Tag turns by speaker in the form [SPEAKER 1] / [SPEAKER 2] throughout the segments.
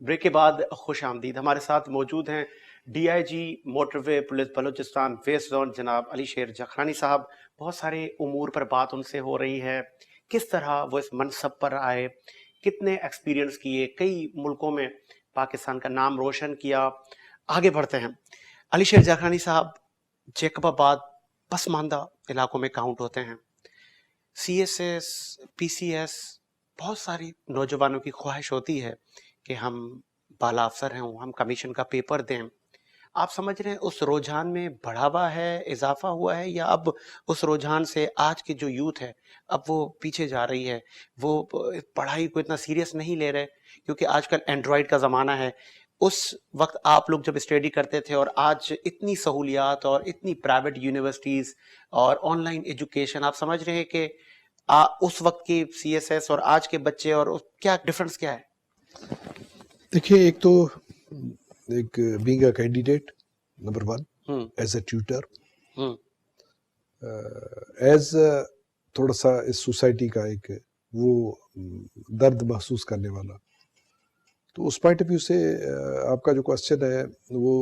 [SPEAKER 1] Break کے بعد خوش آمدید. ہمارے ساتھ موجود ہیں D I G motorway police Balochistan west zone جناب علی شیر جاخرانی صاحب. بہت سارے امور پر بات ان سے ہو رہی ہے، کس طرح وہ اس منصب پر آئے، کتنے ایکسپیرینس کیے، کئی ملکوں میں پاکستان کا نام روشن کیا. آگے بڑھتے ہیں. علی شیر جاخرانی صاحب، جیکب آباد پسماندہ علاقوں میں کاؤنٹ ہوتے ہیں. سی ایس ایس، پی سی ایس، بہت ساری نوجوانوں کی خواہش ہوتی ہے کہ ہم بالا افسر ہیں، ہم کمیشن کا پیپر دیں. آپ سمجھ رہے ہیں اس رجحان میں بڑھاوا ہے، اضافہ ہوا ہے، یا اب اس رجحان سے آج کی جو یوتھ ہے اب وہ پیچھے جا رہی ہے، وہ پڑھائی کو اتنا سیریس نہیں لے رہے کیونکہ آج کل اینڈرائڈ کا زمانہ ہے. اس وقت آپ لوگ جب اسٹڈی کرتے تھے اور آج اتنی سہولیات اور اتنی پرائیویٹ یونیورسٹیز اور آن لائن ایجوکیشن، آپ سمجھ رہے ہیں کہ اس وقت کی سی ایس ایس اور آج کے بچے اور کیا ڈفرنس کیا ہے؟
[SPEAKER 2] دیکھیے، ایک تو ایک being a candidate number 1 as a tutor, as تھوڑا سا اس سوسائٹی کا ایک وہ درد محسوس کرنے والا، تو اس پوائنٹ آف ویو سے آپ کا جو کوشچن ہے وہ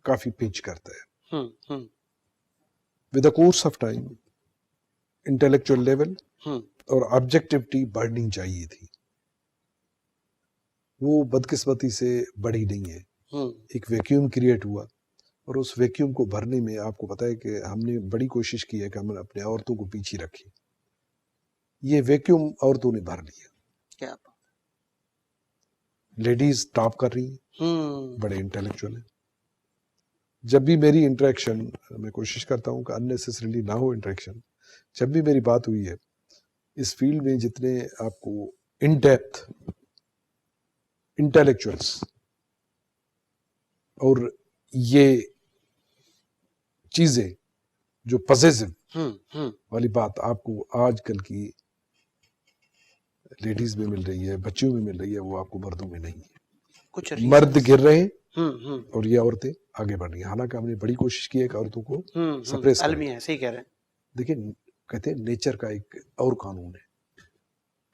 [SPEAKER 2] کافی پنچ کرتا ہے. With the course of time intellectual level اور آبجیکٹیوٹی بڑھنی چاہیے تھی، وہ بدقسمتی سے بڑھی نہیں ہے. ایک ویکیوم کریٹ ہوا، اور اس ویکیوم کو بھرنے میں آپ کو پتا ہے کہ ہم نے بڑی کوشش کی ہے کہ ہم نے اپنے عورتوں کو پیچھے رکھیں. یہ ویکیوم عورتوں نے بھر لیا.
[SPEAKER 1] کیا
[SPEAKER 2] لیڈیز ٹاپ کر رہی ہیں، بڑے انٹلیکچوئل ہیں. جب بھی میری انٹریکشن، میں کوشش کرتا ہوں کہ اننیسیسریلی نہ ہو انٹریکشن، جب بھی میری بات ہوئی ہے اس فیلڈ میں، جتنے آپ کو ان ڈیپتھ انٹلیکچوئلس اور یہ چیزیں جو پوزیسو والی بات آپ کو آج کل کی لیڈیز میں مل رہی ہے، بچیوں میں مل رہی ہے، وہ آپ کو مردوں میں نہیں ہے.
[SPEAKER 1] کچھ
[SPEAKER 2] مرد گر رہے ہیں اور یہ عورتیں آگے بڑھ رہی ہیں. حالانکہ ہم نے بڑی کوشش کی ہے کہ عورتوں کو سپریس کریں.
[SPEAKER 1] عالمی ہے، صحیح کہہ رہے ہیں.
[SPEAKER 2] دیکھیں، کہتے ہیں نیچر کا ایک اور قانون ہے.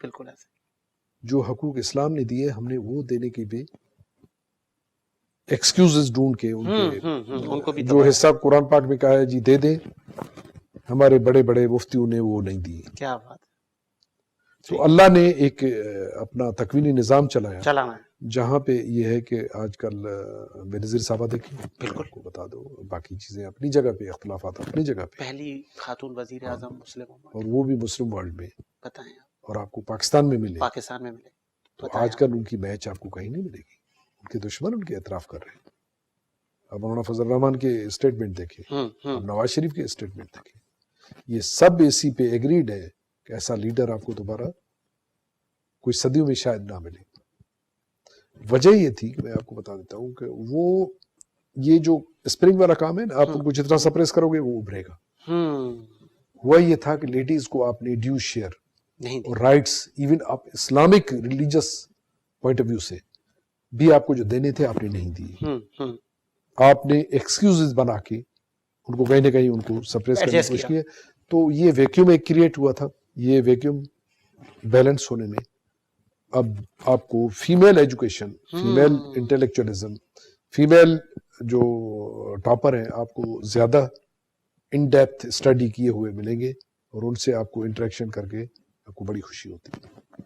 [SPEAKER 1] بالکل ایسے
[SPEAKER 2] جو حقوق اسلام نے دیے ہم نے وہ دینے کی بھی ایکسکیوزز ڈھونڈ کے
[SPEAKER 1] ان کو بھی
[SPEAKER 2] جو حصہ قرآن پاک میں کہا ہے جی دے دیں، ہمارے بڑے بڑے مفتیوں نے وہ نہیں دیے.
[SPEAKER 1] کیا بات.
[SPEAKER 2] تو اللہ نے ایک اپنا تکوینی نظام چلایا
[SPEAKER 1] چلانا ہے،
[SPEAKER 2] جہاں پہ یہ ہے کہ آج کل بے نظیر صاحبہ دیکھیں،
[SPEAKER 1] بالکل
[SPEAKER 2] کو بتا دو، باقی چیزیں اپنی جگہ پہ، اختلافات اپنی جگہ پہ،
[SPEAKER 1] پہلی خاتون وزیر اعظم مسلم،
[SPEAKER 2] اور وہ بھی مسلم ورلڈ میں،
[SPEAKER 1] بتائیں،
[SPEAKER 2] اور آپ کو پاکستان میں ملے،
[SPEAKER 1] پاکستان میں ملے.
[SPEAKER 2] تو آج کل ان کی میچ آپ کو کہیں نہیں ملے گی. ان کے دشمن ان کے اعتراف کر رہے ہیں. اب مولانا فضل الرحمان کے اسٹیٹمنٹ دیکھیں، اب نواز شریف کے اسٹیٹمنٹ دیکھیں، یہ سب اسی پہ ایگریڈ ہے کہ ایسا لیڈر آپ کو دوبارہ کوئی صدیوں میں شاید نہ ملے. وجہ یہ تھی کہ میں آپ کو بتا دیتا ہوں کہ وہ یہ جو اسپرنگ والا کام ہے نا، آپ ان کو جتنا سپریس کرو گے وہ ابھرے گا. ہوا یہ تھا کہ لیڈیز کو آپ نے ڈیو شیئر اور رائٹس، ایون آپ Islamic religious point of view سے بھی آپ کو جو دینے تھے آپ نے نہیں دیے. آپ نے ایکسکیوزز بنا کے ان کو کہیں نہ کہیں ان کو سپریس کرنے کی کوشش کی ہے. تو یہ ویکیوم ایک کریٹ ہوا تھا. یہ ویکیوم بیلنس ہونے میں اب آپ کو فیمیل ایجوکیشن، فیمیل انٹلیکچوئلزم، فیمیل جو ٹاپر ہیں آپ کو زیادہ ان ڈیپتھ اسٹڈی کیے ہوئے ملیں گے، اور ان سے آپ کو انٹریکشن کر کے آپ کو بڑی خوشی ہوتی ہے.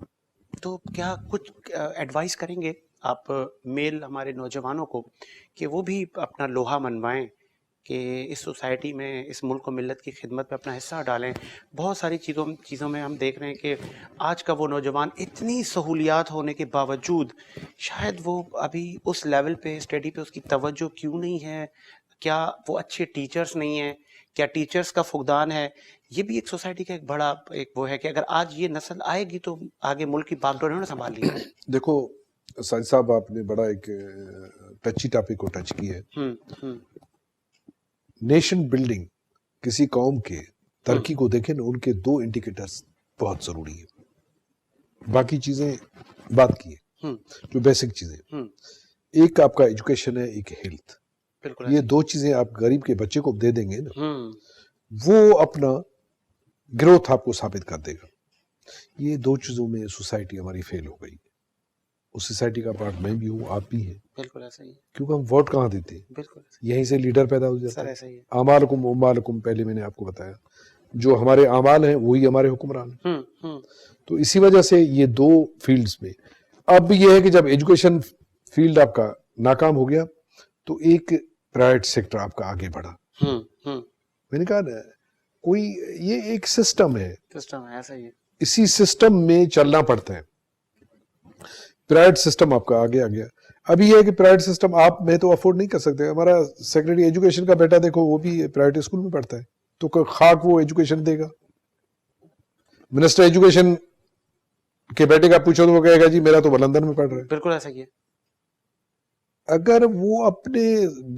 [SPEAKER 1] تو کیا کچھ ایڈوائز کریں گے آپ میل ہمارے نوجوانوں کو کہ وہ بھی اپنا لوہا منوائیں، کہ اس سوسائٹی میں، اس ملک و ملت کی خدمت میں اپنا حصہ ڈالیں؟ بہت ساری چیزوں میں ہم دیکھ رہے ہیں کہ آج کا وہ نوجوان اتنی سہولیات ہونے کے باوجود شاید وہ ابھی اس لیول پہ اسٹڈی پہ اس کی توجہ کیوں نہیں ہے؟ کیا وہ اچھے ٹیچرز نہیں ہیں؟ کیا ٹیچرز کا فقدان ہے؟ یہ بھی ایک سوسائٹی کا ایک بڑا ایک وہ ہے کہ اگر آج یہ نسل آئے گی تو آگے ملک کی باغ ڈور انہوں نے سنبھال لی.
[SPEAKER 2] دیکھو ساجد صاحب، آپ نے بڑا ایک ٹچی ٹاپک کو ٹچ کی ہے. نیشن بلڈنگ، کسی قوم کے ترقی کو دیکھیں نا، ان کے 2 انڈیکیٹرز بہت ضروری ہیں. باقی چیزیں بات کی ہیں، جو بیسک چیزیں، ایک آپ کا ایجوکیشن ہے، ایک ہیلتھ. یہ 2 چیزیں آپ غریب کے بچے کو دے دیں گے نا، وہ اپنا گروتھ آپ کو ثابت کر دے گا. یہ 2 چیزوں میں سوسائٹی ہماری فیل ہو گئی. उस सोसाइटी का पार्ट मैं भी हूँ, आप भी हैं,
[SPEAKER 1] बिल्कुल ऐसा ही है,
[SPEAKER 2] क्योंकि हम वोट कहाँ देते हैं,
[SPEAKER 1] बिल्कुल
[SPEAKER 2] यहीं से लीडर पैदा हो जाता
[SPEAKER 1] सर,
[SPEAKER 2] है।
[SPEAKER 1] ऐसा ही है।
[SPEAKER 2] आमालकुम उम्मालकुम, पहले मैंने आपको बताया, जो हमारे आमाल हैं वही हमारे हुक्मरान हैं। तो इसी वजह से ये दो फील्ड्स में, अब ये है कि जब एजुकेशन फील्ड आपका नाकाम हो गया तो एक प्राइवेट सेक्टर आपका आगे बढ़ा। मैंने कहा ना, कोई ये एक सिस्टम है,
[SPEAKER 1] ऐसा ही है।
[SPEAKER 2] इसी सिस्टम में चलना पड़ता है। प्राइवेट सिस्टम आपका आगे आ गया। अभी ये है कि प्राइवेट सिस्टम आप मैं तो अफोर्ड नहीं कर सकते। हमारा सेक्रेटरी एजुकेशन का बेटा देखो, वो भी प्राइवेट स्कूल में पढ़ता है, तो खाक वो एजुकेशन देगा। मिनिस्टर एजुकेशन के बेटे का पूछो तो वो कहेगा जी मेरा तो लंदन में पढ़ रहा है।
[SPEAKER 1] बिल्कुल ऐसा ही है।
[SPEAKER 2] अगर वो अपने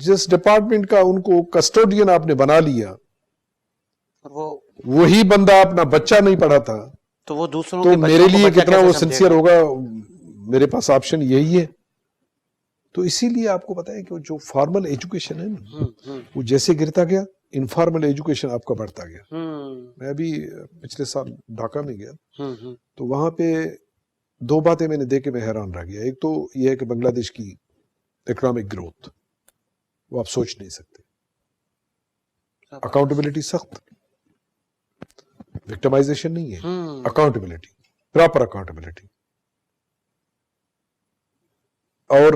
[SPEAKER 2] जिस डिपार्टमेंट का उनको कस्टोडियन आपने बना लिया,
[SPEAKER 1] वो
[SPEAKER 2] वही बंदा अपना बच्चा नहीं पढ़ाता,
[SPEAKER 1] तो वो दूसरों
[SPEAKER 2] तो
[SPEAKER 1] के
[SPEAKER 2] मेरे
[SPEAKER 1] बच्चों को
[SPEAKER 2] लिए
[SPEAKER 1] बच्चा
[SPEAKER 2] कितना
[SPEAKER 1] कैसे
[SPEAKER 2] वो
[SPEAKER 1] समझेगा?
[SPEAKER 2] सिंसियर होगा। मेरे पास ऑप्शन यही है। तो इसीलिए आपको पता है कि जो फॉर्मल एजुकेशन है ना, वो जैसे गिरता गया, इनफॉर्मल एजुकेशन आपका बढ़ता गया। मैं अभी पिछले साल ढाका में गया, तो वहां पे दो बातें मैंने देख के मैं हैरान रह गया। एक तो ये है कि बांग्लादेश की इकोनॉमिक ग्रोथ, वो आप सोच नहीं सकते। अकाउंटेबिलिटी सख्त, विक्टिमाइजेशन नहीं है, अकाउंटेबिलिटी, प्रॉपर अकाउंटेबिलिटी। और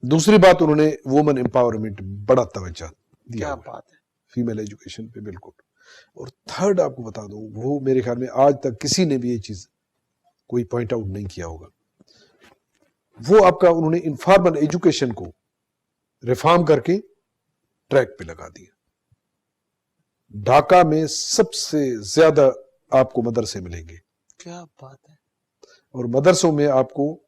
[SPEAKER 2] दूसरी बात, उन्होंने वुमेन एम्पावरमेंट बड़ा तवज्जो दिया।
[SPEAKER 1] क्या बात है।
[SPEAKER 2] फीमेल एजुकेशन पे बिल्कुल। और थर्ड आपको बता दूं, वो मेरे ख्याल में आज तक किसी ने भी ये चीज कोई पॉइंट आउट नहीं किया होगा, वो आपका उन्होंने इनफॉर्मल एजुकेशन को रिफॉर्म करके ट्रैक पे लगा दिया। ढाका में सबसे ज्यादा आपको मदरसे मिलेंगे।
[SPEAKER 1] क्या बात है।
[SPEAKER 2] और मदरसों में आपको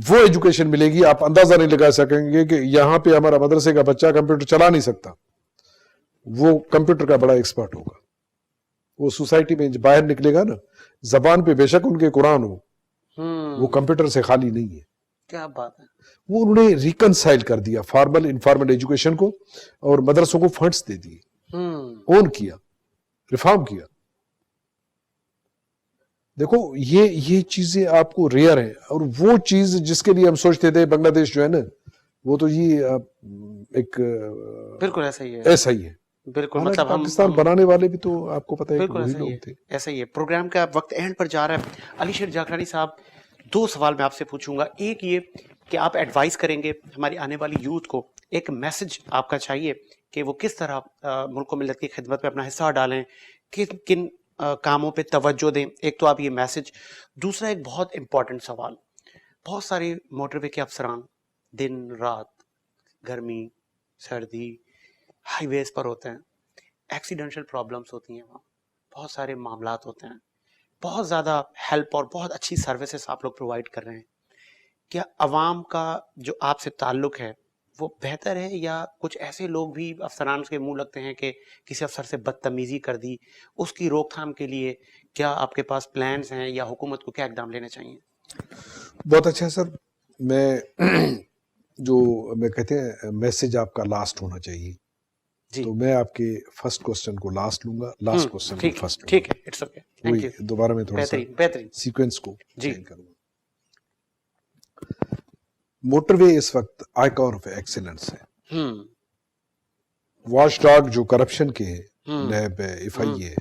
[SPEAKER 2] वो एजुकेशन मिलेगी, आप अंदाजा नहीं लगा सकेंगे कि यहां पे हमारा मदरसे का बच्चा कंप्यूटर चला नहीं सकता, वो कंप्यूटर का बड़ा एक्सपर्ट होगा। वो सोसाइटी में बाहर निकलेगा ना, जबान पे बेशक उनके कुरान हो, वो कंप्यूटर से खाली नहीं है।
[SPEAKER 1] क्या बात है।
[SPEAKER 2] वो उन्होंने रिकनसाइल कर दिया फॉर्मल इनफॉर्मल एजुकेशन को, और मदरसों को फंड्स दे दिए, ओन किया, रिफॉर्म किया। देखो ये चीजें आपको रेयर है। और वो चीज जिसके लिए हम सोचते थे बांग्लादेश जो है ना, वो तो ये एक
[SPEAKER 1] बिल्कुल ऐसा ही है।
[SPEAKER 2] ऐसा ही है।
[SPEAKER 1] बिल्कुल, मतलब
[SPEAKER 2] पाकिस्तान बनाने वाले भी तो आपको पता है कि
[SPEAKER 1] बिल्कुल
[SPEAKER 2] वही
[SPEAKER 1] ऐसा ही
[SPEAKER 2] लोग
[SPEAKER 1] है।
[SPEAKER 2] थे।
[SPEAKER 1] ऐसा ही है। प्रोग्राम का वक्त एंड पर जा रहा है। अलीशेर जाखरानी साहब, दो सवाल मैं आपसे पूछूंगा। एक ये कि आप एडवाइस करेंगे हमारी आने वाली यूथ को, एक मैसेज आपका चाहिए कि वो किस तरह मुल्क मिल्लत की खिदमत में अपना हिस्सा डालें, किन किन कामों पे तवज्जो दें। एक तो आप ये मैसेज। दूसरा एक बहुत इंपॉर्टेंट सवाल, बहुत सारे मोटरवे के अफसरान दिन रात, गर्मी सर्दी, हाईवेज पर होते हैं, एक्सीडेंशियल प्रॉब्लम्स होती हैं, वहाँ बहुत सारे मामलात होते हैं, बहुत ज़्यादा हेल्प और बहुत अच्छी सर्विसेज आप लोग प्रोवाइड कर रहे हैं। क्या अवाम का जो आपसे ताल्लुक है वो बेहतर है, या कुछ ऐसे लोग भी अफसरान के मुंह लगते हैं कि किसी अफसर से बदतमीजी कर दी, उसकी रोकथाम के लिए क्या आपके पास प्लान्स हैं, या हुकूमत को क्या इकदाम लेने चाहिए?
[SPEAKER 2] बहुत अच्छा है सर। मैं जो मैं कहते हैं मैसेज आपका लास्ट होना चाहिए, तो मैं आपके फर्स्ट क्वेश्चन को लास्ट लूंगा, लास्ट क्वेश्चन को फर्स्ट।
[SPEAKER 1] ठीक है, इट्स ओके, थैंक यू।
[SPEAKER 2] दोबारा मैं थोड़ा सा
[SPEAKER 1] बेहतरीन
[SPEAKER 2] सीक्वेंस को चेंज करूंगा। मोटरवे इस वक्त आइकॉन ऑफ एक्सीलेंस है। वॉचडॉग जो करप्शन के हैं, नैब है, एफआई है,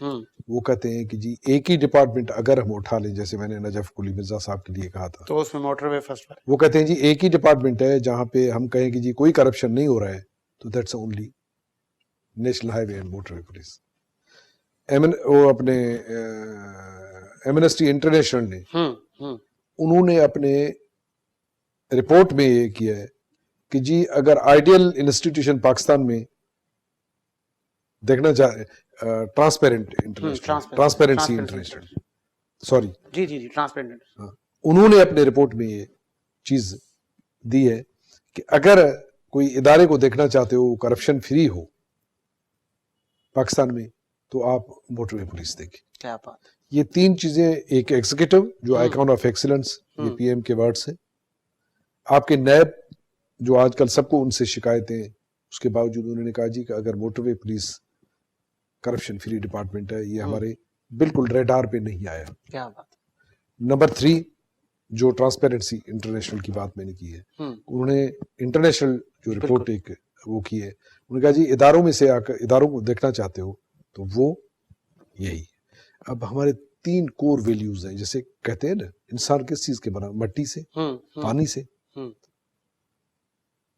[SPEAKER 2] वो कहते हैं कि जी एक ही डिपार्टमेंट अगर हम उठा लें, जैसे मैंने नजफ कुली मिर्जा साहब के लिए कहा था,
[SPEAKER 1] तो उसमें मोटरवे फर्स्ट है।
[SPEAKER 2] वो कहते हैं जी एक ही डिपार्टमेंट है जहां पे हम कहें कि जी कोई करप्शन नहीं हो रहा है, तो that's only national highway and motorway police. वो अपने एमनेस्टी इंटरनेशनल ने उन्होंने अपने रिपोर्ट में ये किया है कि जी अगर आइडियल इंस्टीट्यूशन पाकिस्तान में देखना चाहे, transparent international, transparency international, sorry
[SPEAKER 1] जी ट्रांसपेरेंट,
[SPEAKER 2] उन्होंने अपने रिपोर्ट में ये चीज दी है कि अगर कोई इदारे को देखना चाहते हो करप्शन फ्री हो पाकिस्तान में, तो आप मोटरवे पुलिस देखें।
[SPEAKER 1] क्या बात।
[SPEAKER 2] ये तीन चीजें, एक एग्जीक्यूटिव जो आइकॉन ऑफ एक्सीलेंस, ये पीएम के वर्ड्स हैं, आपके नैब जो आजकल सबको उनसे शिकायतें, उसके बावजूद उन्होंने कहा जी कि अगर motorway police corruption free department है, ये हमारे बिल्कुल रेडार पे नहीं आया।
[SPEAKER 1] क्या बात।
[SPEAKER 2] नंबर 3 जो ट्रांसपेरेंसी इंटरनेशनल की बात मैंने की है, उन्होंने इंटरनेशनल जो रिपोर्ट एक वो की है, उन्होंने कहा जी इदारों में से आकर इदारों को देखना चाहते हो तो वो यही। अब हमारे 3 कोर वैल्यूज हैं, जैसे कहते हैं ना इंसान किस चीज के बना, मट्टी से, पानी से,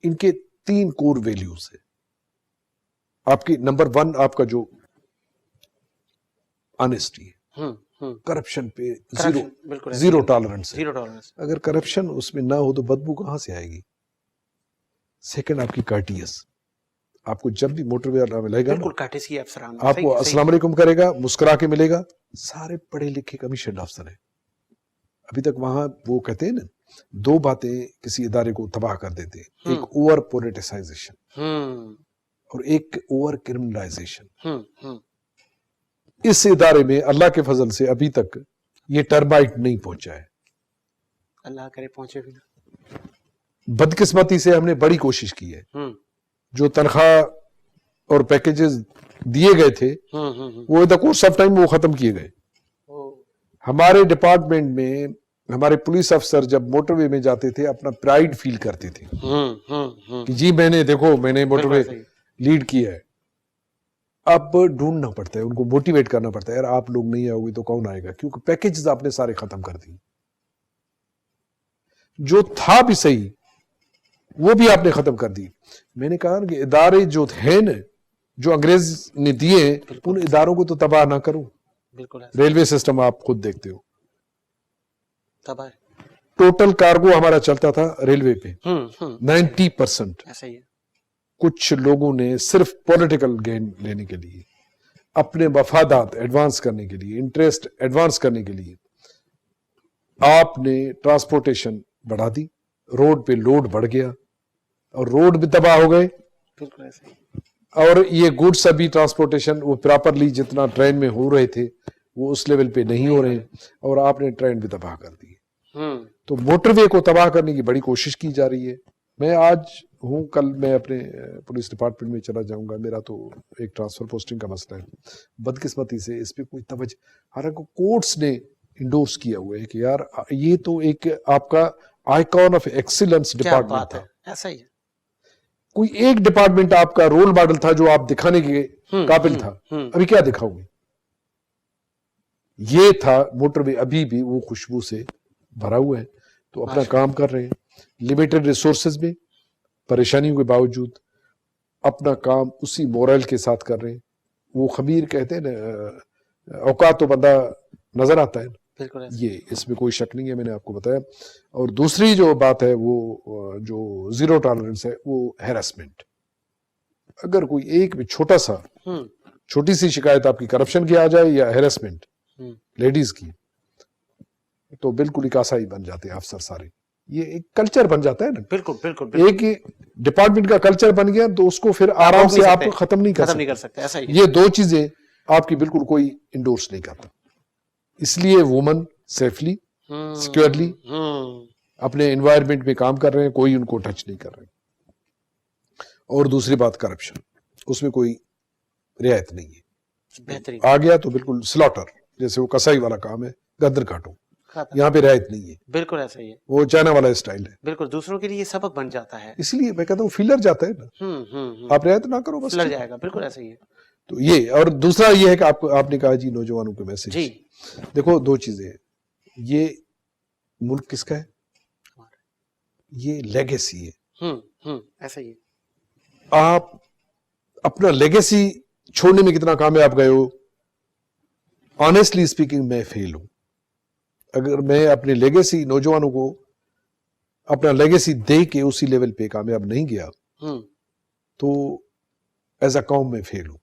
[SPEAKER 2] इनके 3 कोर वैल्यूज है। आपकी नंबर 1 आपका जो ऑनेस्टी है, करप्शन पे जीरो टॉलरेंस है। अगर करप्शन उसमें ना हो तो बदबू कहां से आएगी। सेकंड आपकी कर्टियस, आपको जब भी मोटरवे वाला मिलेगा ना, आपको अस्सलाम वालेकुम करेगा, मुस्कुरा के मिलेगा। सारे पढ़े लिखे कमीशन अफसर हैं। अभी तक वहां वो कहते हैं ना 2 बातें किसी इदारे को तबाह कर देते हैं, एक ओवर पोलिटिसाइजेशन और एक ओवर क्रिमिनलाइजेशन। इस इदारे में अल्लाह के फजल से अभी तक ये टर्माइट नहीं पहुंचा है,
[SPEAKER 1] अल्लाह करे पहुंचे भी ना।
[SPEAKER 2] बदकिस्मती से हमने बड़ी कोशिश की है। जो तनख्वाह और पैकेजेस दिए गए थे वो in the course of time वो खत्म किए गए। हमारे डिपार्टमेंट में हमारे पुलिस अफसर जब मोटरवे में जाते थे अपना प्राइड फील करते थे कि जी मैंने मोटरवे लीड किया है। अब ढूंढना पड़ता है, उनको मोटिवेट करना पड़ता है, यार आप लोग नहीं आओगे तो कौन आएगा, क्योंकि पैकेजेस आपने सारे खत्म कर दिए। जो था भी सही वो भी आपने खत्म कर दी। मैंने कहा कि इदारे जो हैं न, जो अंग्रेज ने दिए, उन इदारों को तो तबाह ना करो। रेलवे सिस्टम आप खुद देखते हो,
[SPEAKER 1] तबाह।
[SPEAKER 2] टोटल कार्गो हमारा चलता था रेलवे पे 90%।
[SPEAKER 1] ऐसा ही है।
[SPEAKER 2] कुछ लोगों ने सिर्फ पॉलिटिकल गेन लेने के लिए, अपने मफादात एडवांस करने के लिए, इंटरेस्ट एडवांस करने के लिए आपने ट्रांसपोर्टेशन बढ़ा दी, रोड पे लोड बढ़ गया और रोड भी तबाह हो गए।
[SPEAKER 1] बिल्कुल ऐसे ही।
[SPEAKER 2] और ये गुड्स अभी ट्रांसपोर्टेशन वो प्रॉपरली जितना ट्रेन में हो रहे थे वो उस लेवल पे नहीं हो रहे, और आपने ट्रेन भी तबाह कर दी। तो मोटरवे को तबाह करने की बड़ी कोशिश की जा रही है। मैं आज हूँ, कल मैं अपने पुलिस डिपार्टमेंट में चला जाऊंगा, मेरा तो एक ट्रांसफर पोस्टिंग का मसला है। बदकिस्मती से इस पे कोई तवज्जो, हालांकि कोर्ट्स ने इंडोर्स किया हुआ है कि यार ये तो एक आपका आइकॉन ऑफ एक्सीलेंस डिपार्टमेंट था।
[SPEAKER 1] ऐसा ही है।
[SPEAKER 2] कोई एक डिपार्टमेंट आपका रोल मॉडल था जो आप दिखाने के काबिल था। अभी क्या दिखाओगे। ये था मोटरवे, अभी भी वो खुशबू से भरा हुआ है। तो अपना काम कर रहे हैं, लिमिटेड रिसोर्सेज में, परेशानियों के बावजूद अपना काम उसी मोरल के साथ कर रहे हैं। वो खबीर कहते हैं ना, औकात तो बंदा नजर आता है। ये इसमें कोई शक नहीं है, मैंने आपको बताया। और दूसरी जो बात है वो जो जीरो टॉलरेंस है, वो हैरेसमेंट। अगर कोई एक भी छोटी सी शिकायत आपकी करप्शन की आ जाए या हैरेसमेंट लेडीज की, तो बिल्कुल इकासाई बन जाते हैं अफसर सारे। ये एक कल्चर बन जाता है ना। बिल्कुल। एक डिपार्टमेंट का कल्चर बन गया तो उसको फिर आराम से आप खत्म नहीं कर सकते। ऐसा ही। ये 2 चीजें आपकी बिल्कुल कोई इंडोर्स नहीं करता। इसलिए वुमन सेफली, सिक्योरली अपने एनवायरनमेंट में काम कर रहे हैं, कोई उनको टच नहीं कर रहे। और दूसरी बात करप्शन, उसमें कोई रियायत नहीं है। आ गया तो बिल्कुल स्लॉटर, जैसे वो कसाई वाला काम है, गदर काटो, यहाँ पे रियायत नहीं है। बिल्कुल ऐसा ही है। वो चाइना वाला स्टाइल है। बिल्कुल दूसरों के लिए सबक बन जाता है। इसलिए मैं कहता हूँ फिलर जाता है ना। आप रियायत ना करो, बस फिलर जाएगा। बिल्कुल ऐसा ही है। तो ये, और दूसरा ये है कि आपने कहा जी नौजवानों के मैसेज जी। देखो 2 चीजें, ये मुल्क किसका है, ये लेगेसी है। ऐसा ही है। आप अपना लेगेसी छोड़ने में कितना कामयाब गए हो। ऑनेस्टली स्पीकिंग मैं फेल हूं। अगर मैं अपने लेगेसी, नौजवानों को अपना लेगेसी दे के उसी लेवल पे कामयाब नहीं गया तो एज अ कौम में फेल हूं।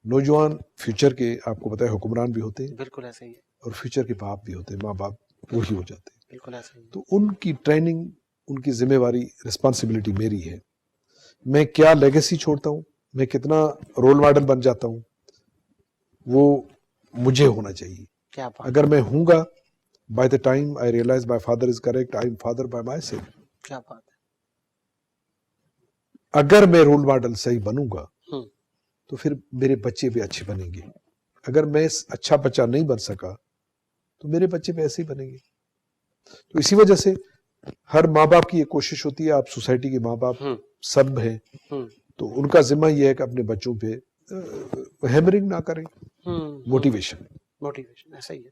[SPEAKER 2] नौजवान फ्यूचर के, आपको पता है, हुक्मरान भी होते हैं। बिल्कुल ऐसा ही है। और फ्यूचर के बाप भी होते हैं, माँ बाप वही हो जाते हैं। बिल्कुल ऐसा ही है। तो उनकी ट्रेनिंग, उनकी जिम्मेवारी, रिस्पॉन्सिबिलिटी मेरी है। मैं क्या लेगेसी छोड़ता हूं, मैं कितना रोल मॉडल बन जाता हूं, वो मुझे होना चाहिए। क्या बात। अगर मैं हूंगा, by the time I realise my father is correct, I am father by myself. क्या बात है। अगर मैं रोल मॉडल सही बनूंगा तो फिर मेरे बच्चे भी अच्छे बनेंगे। अगर मैं अच्छा बच्चा नहीं बन सका تو میرے بچے بھی ایسے ہی بنیں گے. تو اسی وجہ سے ہر ماں باپ کی یہ کوشش ہوتی ہے, آپ سوسائٹی کے ماں باپ سب ہیں, تو ان کا ذمہ یہ ہے کہ اپنے بچوں پہ ہیمرنگ نہ کریں, موٹیویشن
[SPEAKER 1] ایسا ہی ہے.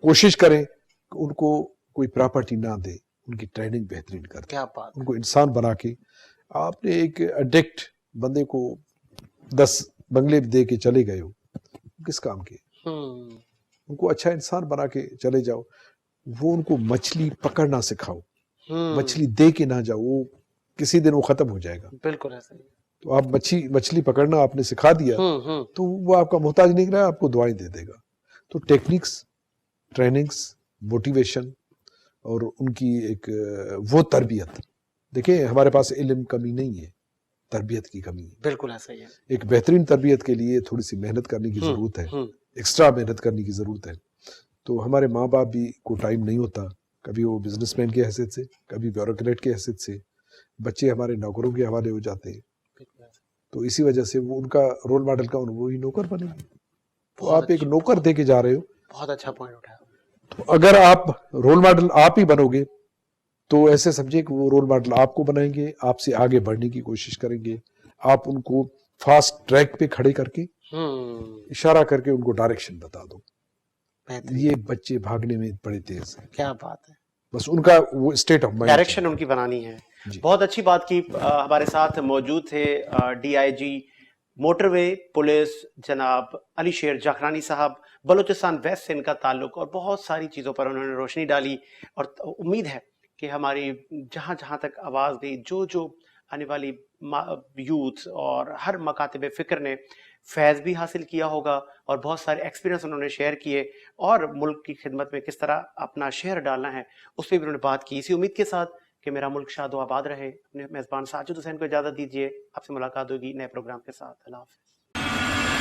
[SPEAKER 2] کوشش کریں کہ ان کو کوئی پراپرٹی نہ دے, ان کی ٹریننگ بہترین کر دیں,
[SPEAKER 1] کیا بات,
[SPEAKER 2] ان کو انسان بنا کے. آپ نے ایک ایڈکٹ بندے کو 10 بنگلے دے کے چلے گئے ہو, کس کام کے؟ ان کو اچھا انسان بنا کے چلے جاؤ. وہ ان کو مچھلی پکڑنا سکھاؤ, مچھلی دے کے نہ جاؤ, وہ کسی دن وہ ختم ہو جائے گا.
[SPEAKER 1] بالکل ایسا ہی.
[SPEAKER 2] تو آپ مچھلی پکڑنا آپ نے سکھا دیا تو وہ آپ کا محتاج نہیں رہا, آپ کو دعائیں دے دے گا. تو ٹیکنکس, ٹریننگز, موٹیویشن اور ان کی ایک وہ تربیت. دیکھیں ہمارے پاس علم کمی نہیں ہے, تربیت کی کمی ہے.
[SPEAKER 1] بالکل ایسا ہی ہے.
[SPEAKER 2] ایک بہترین تربیت کے لیے تھوڑی سی محنت کرنے کی ضرورت ہے, ایکسٹرا محنت کرنے کی ضرورت ہے. تو ہمارے ماں باپ بھی کو ٹائم نہیں ہوتا, کبھی وہ بزنس مین کی حیثیت سے, کبھی بیوروکریٹ کی حیثیت سے, بچے ہمارے نوکروں کے حوالے ہو جاتے ہیں. تو اسی وجہ سے وہ ان کا رول ماڈل کا وہی نوکر بنے گے. تو آپ ایک نوکر دے کے جا رہے ہو.
[SPEAKER 1] بہت اچھا پوائنٹ اٹھایا.
[SPEAKER 2] تو اگر آپ رول ماڈل آپ ہی بنو گے تو ایسے سمجھے کہ وہ رول ماڈل آپ کو بنائیں گے, آپ سے آگے بڑھنے کی کوشش کریں گے. آپ ان کو فاسٹ ٹریک پہ کھڑے کر کے اشارہ کر کے ان کو ڈائریکشن بتا دو. یہ بچے بھاگنے میں بڑے تیز ہیں.
[SPEAKER 1] کیا بات ہے.
[SPEAKER 2] بس ان کا وہ اسٹیٹ آف مائنڈ,
[SPEAKER 1] ڈائریکشن ان کی بنانی ہے. بہت اچھی بات کی. ہمارے ساتھ موجود تھے D I G motorway police جناب علی شیر جاکھرانی صاحب. بلوچستان ویسٹ سے ان کا تعلق, اور بہت ساری چیزوں پر انہوں نے روشنی ڈالی. اور امید ہے کہ ہماری جہاں جہاں تک آواز گئی, جو آنے والی یوتھ اور ہر مکاتب فکر نے فیض بھی حاصل کیا ہوگا, اور بہت سارے ایکسپیرینس انہوں نے شیئر کیے, اور ملک کی خدمت میں کس طرح اپنا شہر ڈالنا ہے اس پہ بھی انہوں نے بات کی. اسی امید کے ساتھ کہ میرا ملک شاد و آباد رہے, اپنے میزبان ساجد حسین کو اجازت دیجیے. آپ سے ملاقات ہوگی نئے پروگرام کے ساتھ. اللہ حافظ.